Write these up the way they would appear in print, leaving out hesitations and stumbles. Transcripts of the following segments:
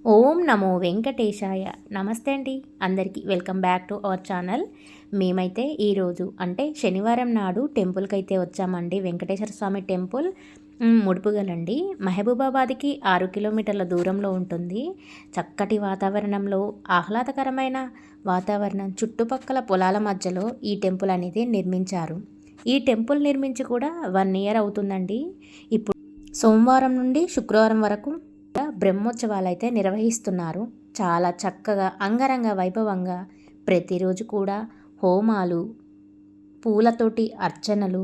ఓం నమో వెంకటేశాయ. నమస్తే అండి, అందరికీ welcome back to our channel. మేమైతే ఈరోజు అంటే శనివారం నాడు టెంపుల్కి అయితే వచ్చామండి. వెంకటేశ్వర స్వామి టెంపుల్ ముడుపుగలండి. మహబూబాబాద్కి 6 కిలోమీటర్ల దూరంలో ఉంటుంది. చక్కటి వాతావరణంలో ఆహ్లాదకరమైన వాతావరణం, చుట్టుపక్కల పొలాల మధ్యలో ఈ టెంపుల్ అనేది నిర్మించారు. ఈ టెంపుల్ నిర్మించి కూడా 1 ఇయర్ అవుతుందండి. ఇప్పుడు సోమవారం నుండి శుక్రవారం వరకు బ్రహ్మోత్సవాలు అయితే నిర్వహిస్తున్నారు. చాలా చక్కగా అంగరంగ వైభవంగా ప్రతిరోజు కూడా హోమాలు, పూలతోటి అర్చనలు,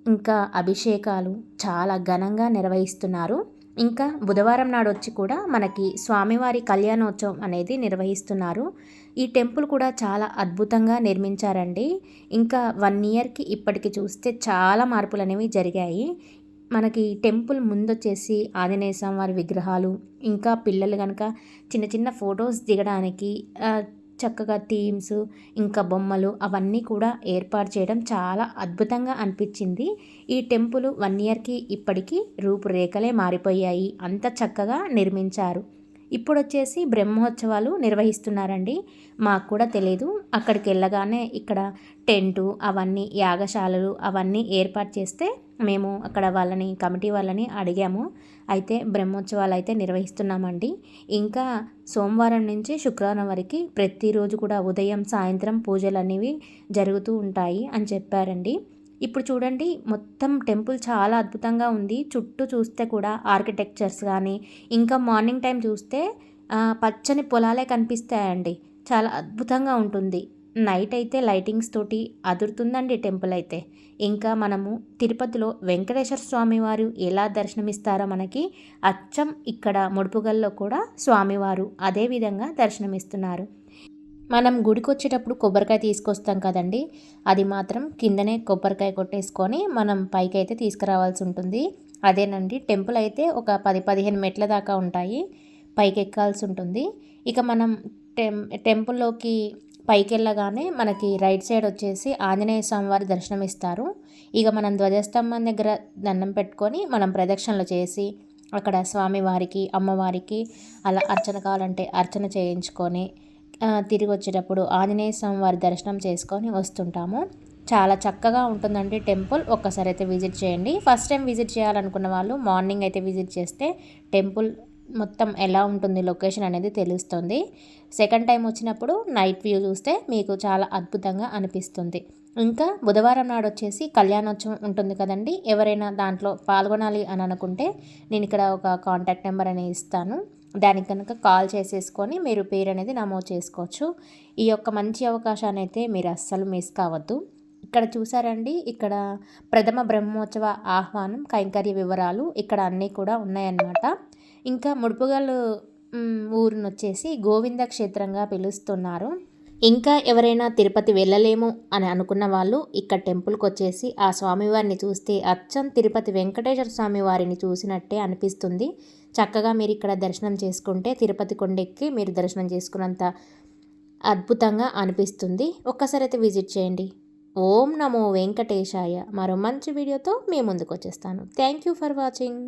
ఇంకా అభిషేకాలు చాలా ఘనంగా నిర్వహిస్తున్నారు. ఇంకా బుధవారం నాడు వచ్చి కూడా మనకి స్వామివారి కళ్యాణోత్సవం అనేది నిర్వహిస్తున్నారు. ఈ టెంపుల్ కూడా చాలా అద్భుతంగా నిర్మించారండి. ఇంకా 1 ఇయర్కి ఇప్పటికి చూస్తే చాలా మార్పులు అనేవి జరిగాయి. మనకి టెంపుల్ ముందొచ్చేసి ఆంజనేయ స్వామి వారి విగ్రహాలు, ఇంకా పిల్లలు కనుక చిన్న చిన్న ఫొటోస్ దిగడానికి చక్కగా థీమ్స్, ఇంకా బొమ్మలు అవన్నీ కూడా ఏర్పాటు చేయడం చాలా అద్భుతంగా అనిపించింది. ఈ టెంపుల్ 1 ఇయర్కి ఇప్పటికీ రూపురేఖలే మారిపోయాయి. అంత చక్కగా నిర్మించారు. ఇప్పుడు వచ్చేసి బ్రహ్మోత్సవాలు నిర్వహిస్తున్నారండి. మాకు కూడా తెలియదు. అక్కడికి వెళ్ళగానే ఇక్కడ టెంటు అవన్నీ, యాగశాలలు అవన్నీ ఏర్పాటు చేస్తే మేము అక్కడ వాళ్ళని, కమిటీ వాళ్ళని అడిగాము. అయితే బ్రహ్మోత్సవాలు అయితే నిర్వహిస్తున్నామండి. ఇంకా సోమవారం నుంచి శుక్రవారం వరకు ప్రతిరోజు కూడా ఉదయం సాయంత్రం పూజలు అనేవి జరుగుతూ ఉంటాయి అని చెప్పారండి. ఇప్పుడు చూడండి, మొత్తం టెంపుల్ చాలా అద్భుతంగా ఉంది. చుట్టూ చూస్తే కూడా ఆర్కిటెక్చర్స్ కానీ, ఇంకా మార్నింగ్ టైం చూస్తే పచ్చని పొలాలే కనిపిస్తాయండి. చాలా అద్భుతంగా ఉంటుంది. నైట్ అయితే లైటింగ్స్ తోటి అదురుతుందండి టెంపుల్ అయితే. ఇంకా మనము తిరుపతిలో వెంకటేశ్వర స్వామి వారు ఎలా దర్శనమిస్తారో మనకి అచ్చం ఇక్కడ ముడుపుగల్లో కూడా స్వామివారు అదే విధంగా దర్శనమిస్తున్నారు. మనం గుడికి వచ్చేటప్పుడు కొబ్బరికాయ తీసుకొస్తాం కదండి, అది మాత్రం కిందనే కొబ్బరికాయ కొట్టేసుకొని మనం పైకి అయితే తీసుకురావాల్సి ఉంటుంది. అదేనండి, టెంపుల్ అయితే ఒక 10-15 మెట్ల దాకా ఉంటాయి. పైకి ఎక్కాల్సి ఉంటుంది. ఇక మనం టెంపుల్లోకి పైకి వెళ్ళగానే మనకి రైట్ సైడ్ వచ్చేసి ఆంజనేయ స్వామి వారి దర్శనం ఇస్తారు. ఇక మనం ధ్వజస్తంభం దగ్గర దండం పెట్టుకొని మనం ప్రదక్షిణలు చేసి అక్కడ స్వామివారికి, అమ్మవారికి అలా అర్చన కావాలంటే అర్చన చేయించుకొని తిరిగి వచ్చేటప్పుడు ఆంజనేయ స్వామి వారి దర్శనం చేసుకొని వస్తుంటాము. చాలా చక్కగా ఉంటుందండి టెంపుల్. ఒక్కసారి అయితే విజిట్ చేయండి. ఫస్ట్ టైం విజిట్ చేయాలనుకున్న వాళ్ళు మార్నింగ్ అయితే విజిట్ చేస్తే టెంపుల్ మొత్తం ఎలా ఉంటుంది లొకేషన్ అనేది తెలుస్తుంది. సెకండ్ టైం వచ్చినప్పుడు నైట్ వ్యూ చూస్తే మీకు చాలా అద్భుతంగా అనిపిస్తుంది. ఇంకా బుధవారం నాడు వచ్చేసి కళ్యాణోత్సవం ఉంటుంది కదండి. ఎవరైనా దాంట్లో పాల్గొనాలి అని అనుకుంటే నేను ఇక్కడ ఒక కాంటాక్ట్ నెంబర్ అనేది ఇస్తాను. దానికి కనుక కాల్ చేసేసుకొని మీరు పేరు అనేది నమోదు చేసుకోవచ్చు. ఈ యొక్క మంచి అవకాశాన్ని అయితే మీరు అస్సలు మిస్ కావద్దు. ఇక్కడ చూసారండి, ఇక్కడ ప్రథమ బ్రహ్మోత్సవ ఆహ్వానం, కైంకర్య వివరాలు ఇక్కడ అన్నీ కూడా ఉన్నాయన్నమాట. ఇంకా ముడుపుగల్లు ఊరిని వచ్చేసి గోవింద క్షేత్రంగా పిలుస్తున్నారు. ఇంకా ఎవరైనా తిరుపతి వెళ్ళలేము అని అనుకున్న వాళ్ళు ఇక్కడ టెంపుల్కి వచ్చేసి ఆ స్వామివారిని చూస్తే అచ్చం తిరుపతి వెంకటేశ్వర స్వామి వారిని చూసినట్టే అనిపిస్తుంది. చక్కగా మీరు ఇక్కడ దర్శనం చేసుకుంటే తిరుపతి కొండెక్కి మీరు దర్శనం చేసుకున్నంత అద్భుతంగా అనిపిస్తుంది. ఒక్కసారి అయితే విజిట్ చేయండి. ఓం నమో వెంకటేశాయ. మరో మంచి వీడియోతో మీ ముందుకు వచ్చేస్తాను. Thank you for watching.